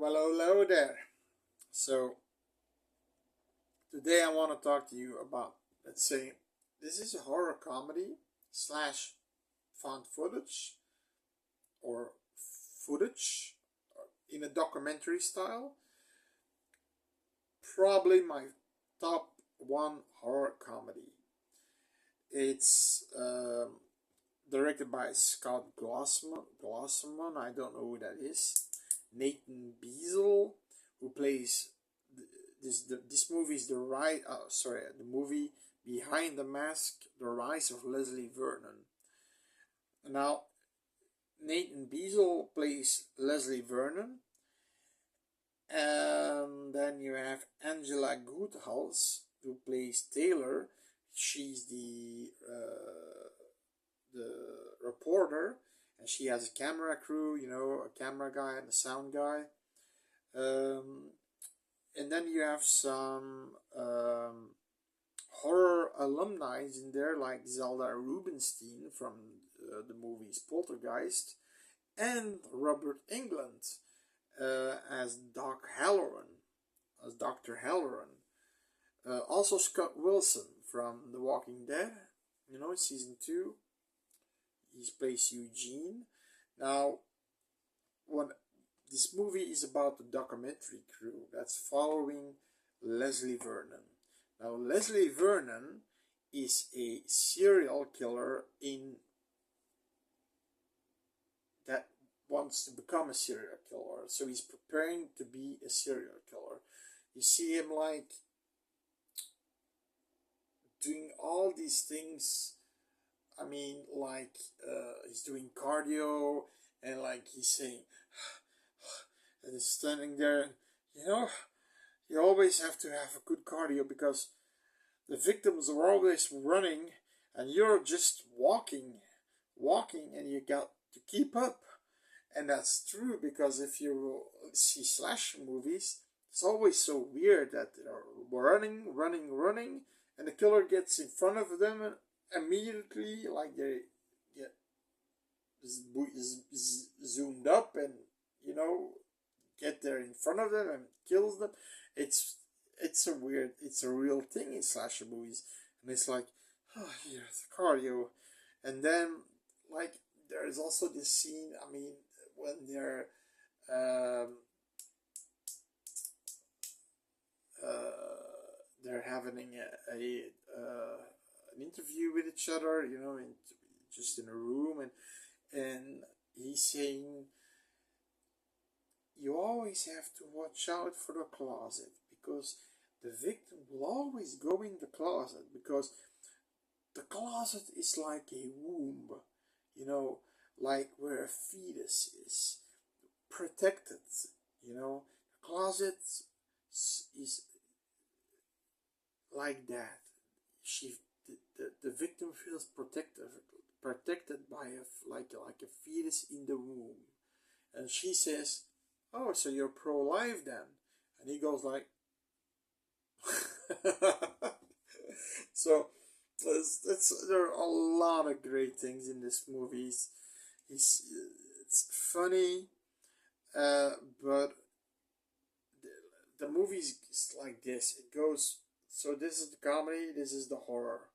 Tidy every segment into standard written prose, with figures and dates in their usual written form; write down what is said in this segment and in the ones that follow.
Hello there. So today I want to talk to you about, let's say, this is a horror comedy slash found footage or footage in a documentary style. Probably my top one horror comedy. It's directed by Scott Glosserman. I don't know who that is. Nathan Beazle, who plays this movie is the movie Behind the Mask: The Rise of Leslie Vernon. Now, Nathan Beazle plays Leslie Vernon, and then you have Angela Goodhouse who plays Taylor. She's the reporter, and she has a camera crew, a camera guy and a sound guy. And then you have some horror alumni in there, like Zelda Rubinstein from the movies Poltergeist, and Robert Englund as Dr. Halloran. Also Scott Wilson from The Walking Dead, season 2. He plays Eugene. Now, what this movie is about the documentary crew that's following Leslie Vernon. Now, Leslie Vernon is a serial killer that wants to become a serial killer. So he's preparing to be a serial killer. You see him like doing all these things. I mean, like he's doing cardio and like he's saying, and he's standing there. You always have to have a good cardio because the victims are always running and you're just walking, and you got to keep up. And that's true because if you see slasher movies, it's always so weird that they're running, and the killer gets in front of them and immediately, like they get zoomed up and get there in front of them and kills them. It's it's a real thing in slasher movies, and it's like, oh, here's the cardio, and then like there's also this scene. I mean, when um, they're having an interview with each other, just in a room, and he's saying, you always have to watch out for the closet because the victim will always go in the closet because the closet is like a womb, like where a fetus is protected, The closet is like that. The victim feels protected by like a fetus in the womb, and she says, "Oh, so you're pro-life then?" And he goes like, so there are a lot of great things in this movie. It's funny, but the movie is like this. It goes, so this is the comedy, this is the horror.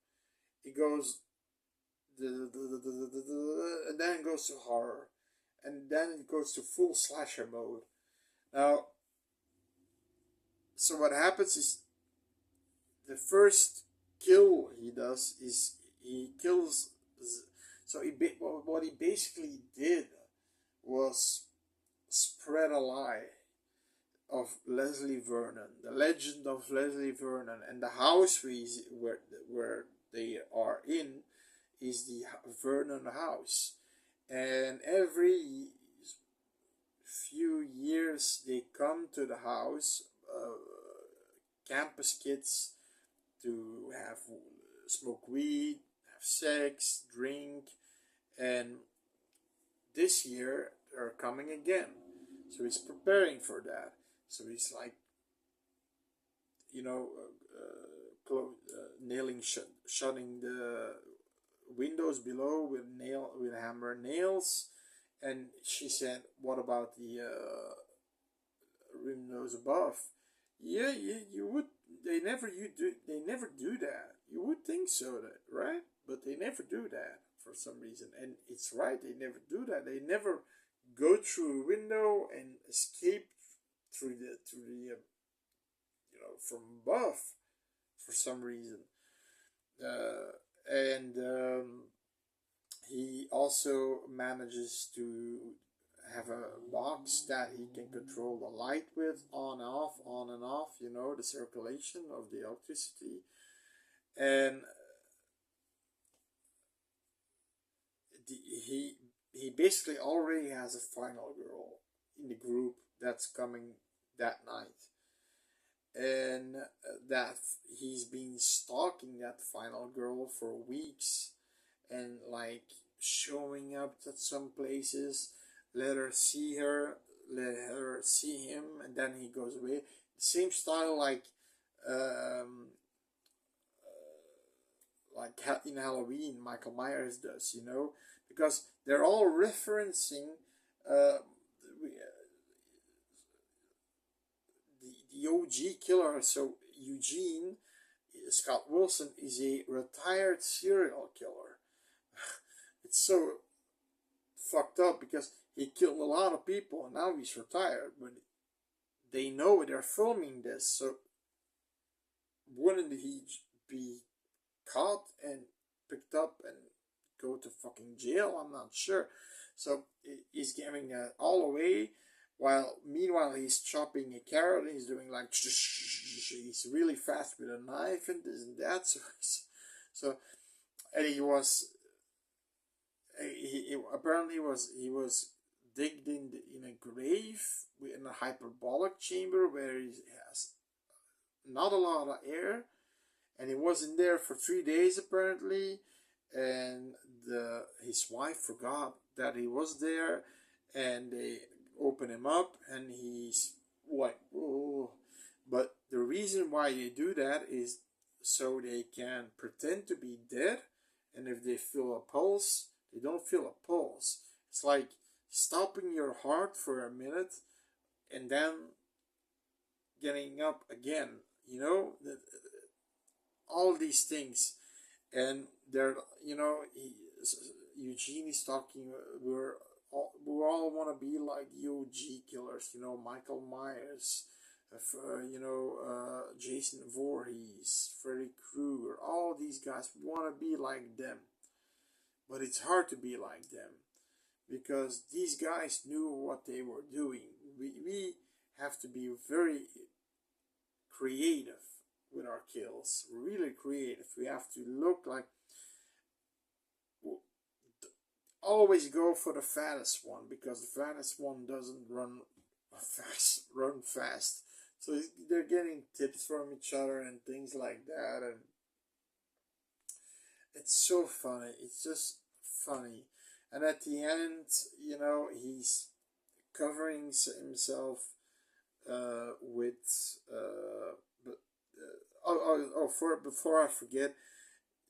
It goes, and then it goes to horror, and then it goes to full slasher mode. Now, so what happens is the first kill he does is he kills. So what he basically did was spread a lie of Leslie Vernon, the legend of Leslie Vernon, and the house where they are in is the Vernon house, and every few years they come to the house, campus kids, to have smoke weed, have sex, drink, and this year they're coming again. So he's preparing for that. So he's like, shutting the windows below with hammer nails. And she said, "What about the those above. Yeah, you would. They never do that. You would think so, that right? But they never do that for some reason. And it's right. They never do that. They never go through a window and escape through the from above for some reason. And he also manages to have a box that he can control the light with, on and off, the circulation of the electricity. And he he basically already has a final girl in the group that's coming that night. And that he's been stalking that final girl for weeks, and like showing up at some places, let her see her, let her see him, and then he goes away. Same style like in Halloween Michael Myers does, because they're all referencing uh, the OG killer. So Eugene Scott Wilson is a retired serial killer. It's so fucked up because he killed a lot of people and now he's retired, but they know they're filming this, so wouldn't he be caught and picked up and go to fucking jail? I'm not sure. So he's giving that all away, while meanwhile he's chopping a carrot and he's doing like he's really fast with a knife and this and that. So and he was he apparently he was digged in a grave in a hyperbolic chamber where he has not a lot of air, and he wasn't there for 3 days apparently, and his wife forgot that he was there, and they open him up and he's like, oh. But the reason why they do that is so they can pretend to be dead, and if they feel a pulse, they don't feel a pulse. It's like stopping your heart for a minute and then getting up again, all these things. And they're, Eugene is talking, we all want to be like the OG killers, Michael Myers, Jason Voorhees, Freddy Krueger, all these guys. We want to be like them. But it's hard to be like them because these guys knew what they were doing. We have to be very creative with our kills, really creative. We have to look like, always go for the fattest one, because the fattest one doesn't run fast. So they're getting tips from each other and things like that, and it's so funny. It's just funny. And at the end, he's covering himself with but before I forget,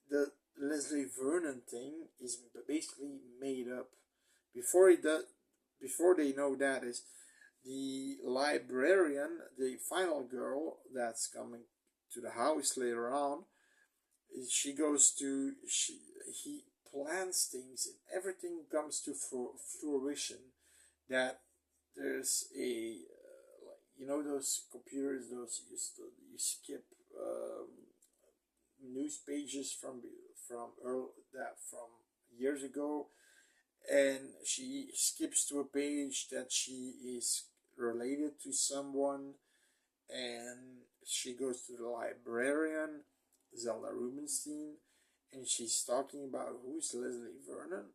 the Leslie Vernon thing is basically made up. Before they know that, is the librarian, the final girl that's coming to the house later on. He plans things and everything comes to fruition. That there's a those computers, those you skip news pages from years ago, and she skips to a page that she is related to someone, and she goes to the librarian, Zelda Rubinstein, and she's talking about who's Leslie Vernon.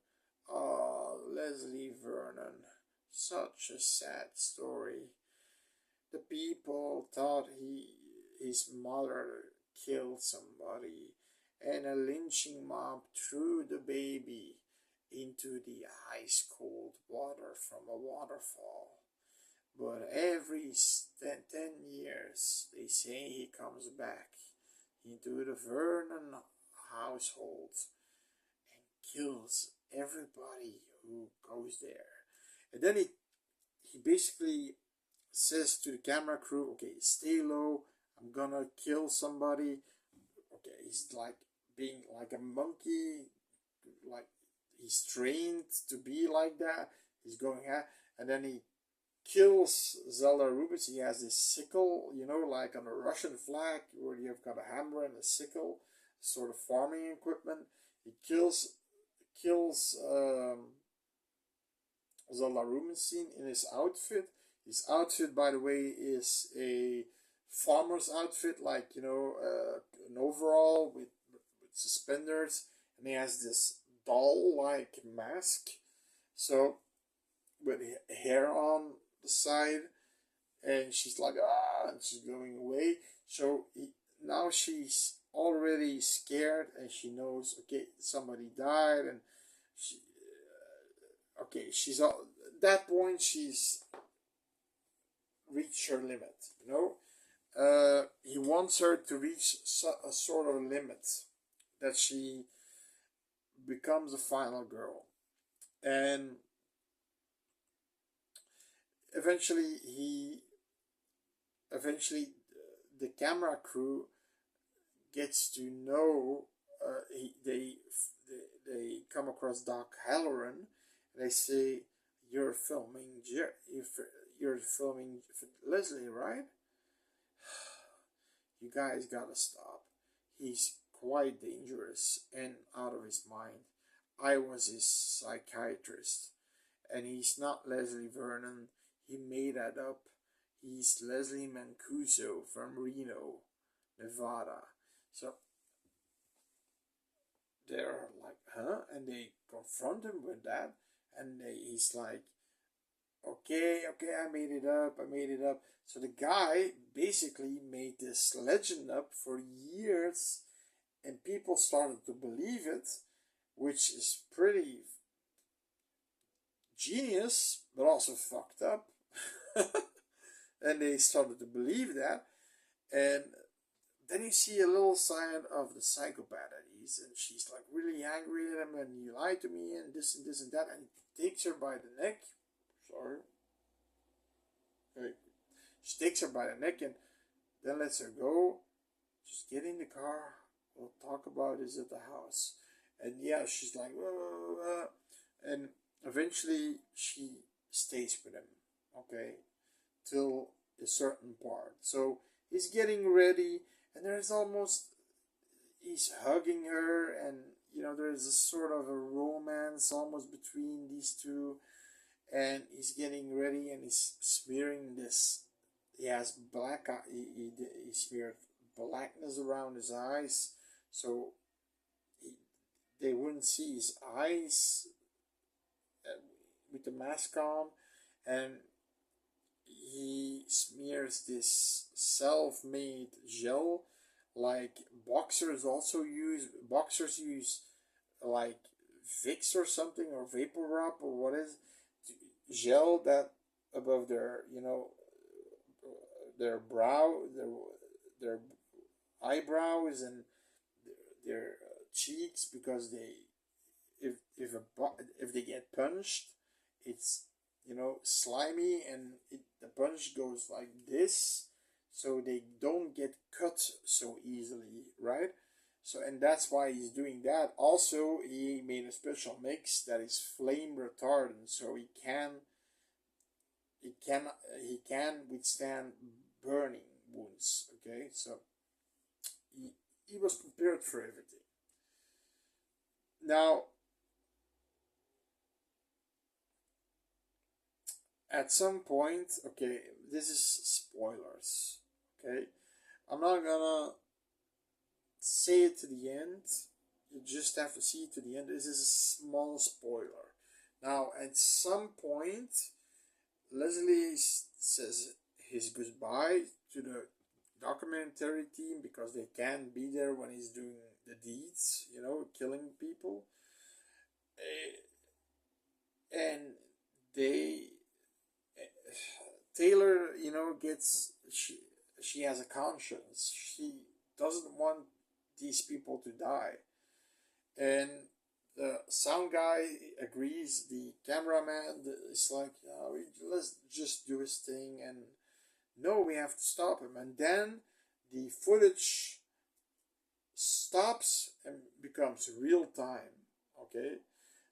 Oh, Leslie Vernon, such a sad story. The people thought his mother killed somebody, and a lynching mob threw the baby into the ice cold water from a waterfall. But every 10 years, they say he comes back into the Vernon household and kills everybody who goes there. And then he basically says to the camera crew, okay, stay low, I'm gonna kill somebody. Okay, he's like being like a monkey, like he's trained to be like that. He's going out, and then he kills Zelda Rubens. He has this sickle, like on a Russian flag, where you've got a hammer and a sickle, sort of farming equipment. He kills Zelda Rubinstein in his outfit. His outfit, by the way, is a farmer's outfit, like an overall with suspenders, and he has this doll-like mask. So with hair on the side, and she's like and she's going away. So now she's already scared, and she knows, okay, somebody died, and she okay, she's at that point she's reached her limit. He wants her to reach a sort of limit that she becomes a final girl, and eventually the camera crew gets to know, they come across Doc Halloran, and they say, you're filming you're filming Leslie, right? You guys gotta stop. He's quite dangerous and out of his mind. I was his psychiatrist, and he's not Leslie Vernon. He made that up. He's Leslie Mancuso from Reno, Nevada. So they're like, huh? And they confront him with that, and he's like, okay, I made it up. So the guy basically made this legend up for years, and people started to believe it, which is pretty genius, but also fucked up. And they started to believe that, and then you see a little side of the psychopath that he's, and she's like really angry at him, and you lied to me, and this and this and that, and he takes her by the neck. Sorry. Okay. She takes her by the neck and then lets her go. Just get in the car. We'll talk about this at the house. And yeah, she's like, and eventually she stays with him. Okay, till a certain part. So he's getting ready, and he's hugging her, and there's a sort of a romance almost between these two, and he's getting ready, and he's smearing this. He has black eye. He smeared blackness around his eyes, so they wouldn't see his eyes with the mask on, and he smears this self-made gel, like boxers use like Vicks or something, or vapor rub, or what is gel that above their brow, their eyebrows, and their cheeks, because if they get punched, it's slimy, and the punch goes like this, so they don't get cut so easily, right? So, and that's why he's doing that. Also, he made a special mix that is flame retardant, so he can withstand burning wounds. Okay, so he was prepared for everything. Now, at some point, okay, this is spoilers. Okay, I'm not gonna say it to the end. You just have to see it to the end. This is a small spoiler. Now, at some point, Leslie says his goodbye to the documentary team, because they can't be there when he's doing the deeds, killing people. And they Taylor, gets she has a conscience. She doesn't want these people to die, and the sound guy agrees. The cameraman is like, let's just do his thing, and no, we have to stop him. And then the footage stops and becomes real time. Okay,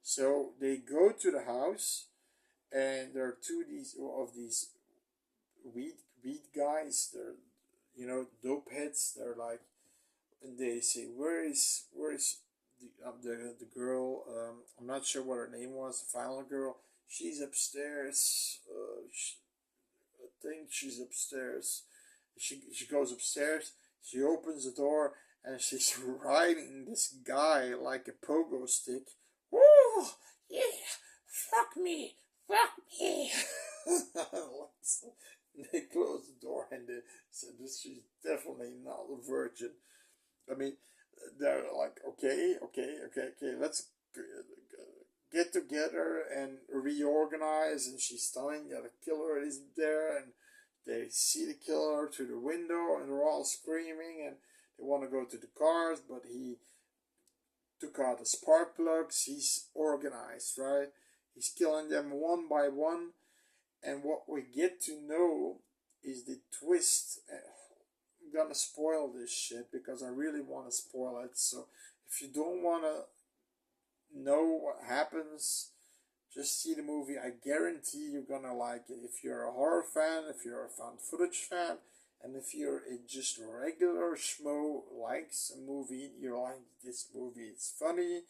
so they go to the house, and there are two of these weed guys. They're, dope heads. They're like, and they say, where is the girl? I'm not sure what her name was. The final girl. She's upstairs. I think she's upstairs. She goes upstairs. She opens the door, and she's riding this guy like a pogo stick. Woo! Yeah, fuck me, fuck me. They close the door, and they said, "This she's definitely not a virgin." I mean, they're like, okay, let's get together and reorganize. And she's telling that a killer is there, and they see the killer through the window, and they're all screaming, and they want to go to the cars, but he took out the spark plugs. He's organized, right? He's killing them one by one, and what we get to know is the twist. I'm gonna spoil this shit because I really want to spoil it. So if you don't want to know what happens, just see the movie. I guarantee you're gonna like it. If you're a horror fan, if you're a found footage fan, and if you're a just regular schmo likes a movie, you like this movie. It's funny.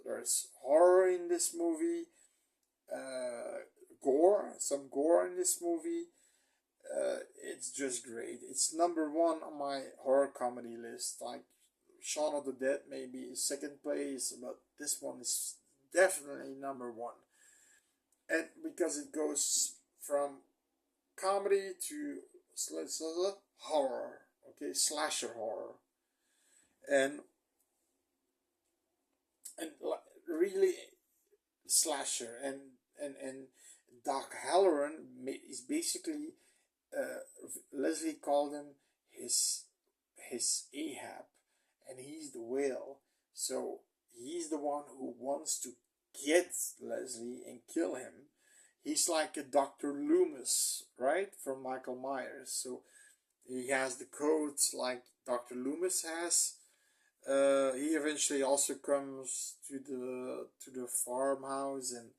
There's horror in this movie. Some gore in this movie. It's just great. It's number one on my horror comedy list. Like Shaun of the Dead, maybe second place, but this one is definitely number one. And because it goes from comedy to horror, okay, slasher horror, and really slasher, and Doc Halloran is basically, Leslie called him his Ahab, and he's the whale. So he's the one who wants to get Leslie and kill him. He's like a Dr. Loomis, right, from Michael Myers. So he has the codes like Dr. Loomis has. He eventually also comes to the farmhouse and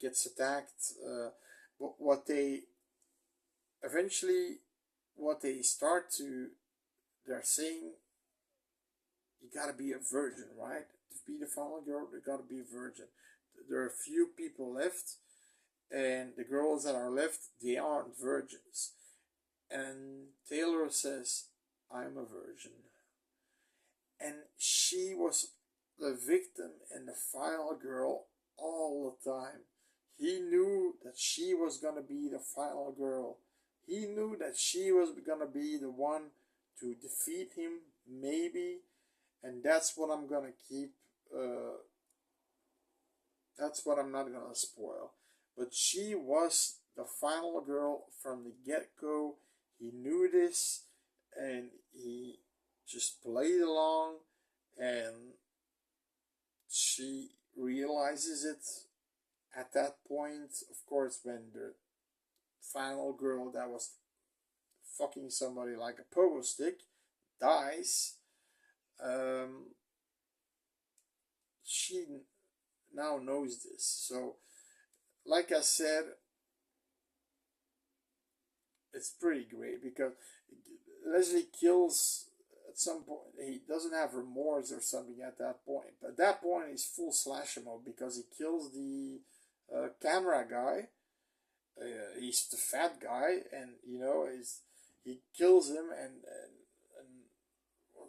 gets attacked. But eventually what they start to they're saying, you gotta be a virgin, right? To be the final girl, you gotta be a virgin. There are a few people left, and the girls that are left, they aren't virgins. And Taylor says, I'm a virgin. And she was the victim and the final girl all the time. He knew that she was gonna be the final girl. He knew that she was gonna be the one to defeat him, maybe. And that's what I'm gonna keep. That's what I'm not gonna spoil. But she was the final girl from the get go. He knew this, and he just played along, and she realizes it at that point. Of course, when the final girl that was fucking somebody like a pogo stick dies, she now knows this. So, like I said, it's pretty great because Leslie kills at some point. He doesn't have remorse or something at that point. But at that point, he's full slasher mode because he kills the camera guy. He's the fat guy, and he kills him, and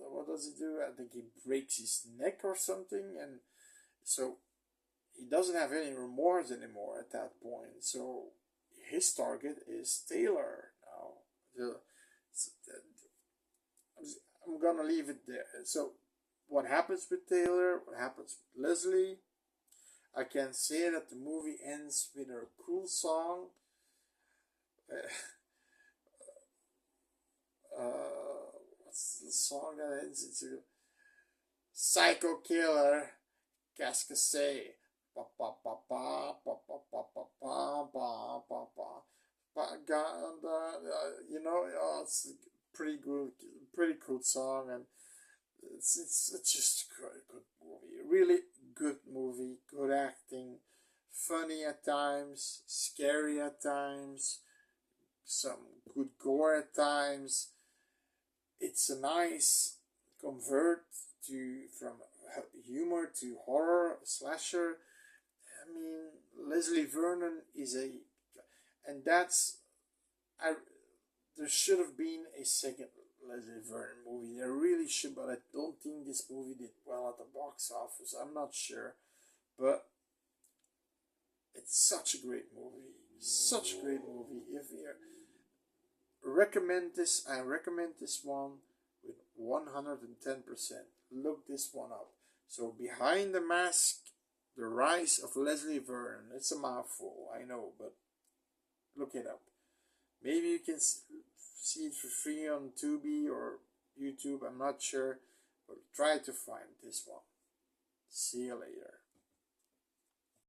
what does he do? I think he breaks his neck or something, and so he doesn't have any remorse anymore at that point. So his target is Taylor now. I'm gonna leave it there. So what happens with Taylor? What happens with Leslie? I can say that the movie ends with a cool song. What's the song that ends into? Psycho Killer, qu'est-ce que c'est? Pa pa pa pa pa pa pa pa pa pa pa pa. you know, it's a pretty good, pretty cool song, and it's just a good movie. Really good movie, good acting, funny at times, scary at times, some good gore at times. It's a nice convert to from humor to horror slasher. I mean, Leslie Vernon is a, and that's I. There should have been a second Leslie Vernon movie. There really should, but I don't think this movie did well at the box office. I'm not sure, but it's such a great movie. Such a great movie. If you recommend this, I recommend this one with 110%. Look this one up. So, Behind the Mask, The Rise of Leslie Vernon. It's a mouthful, I know, but look it up. Maybe you can see it for free on Tubi or YouTube, I'm not sure, but try to find this one. See you later.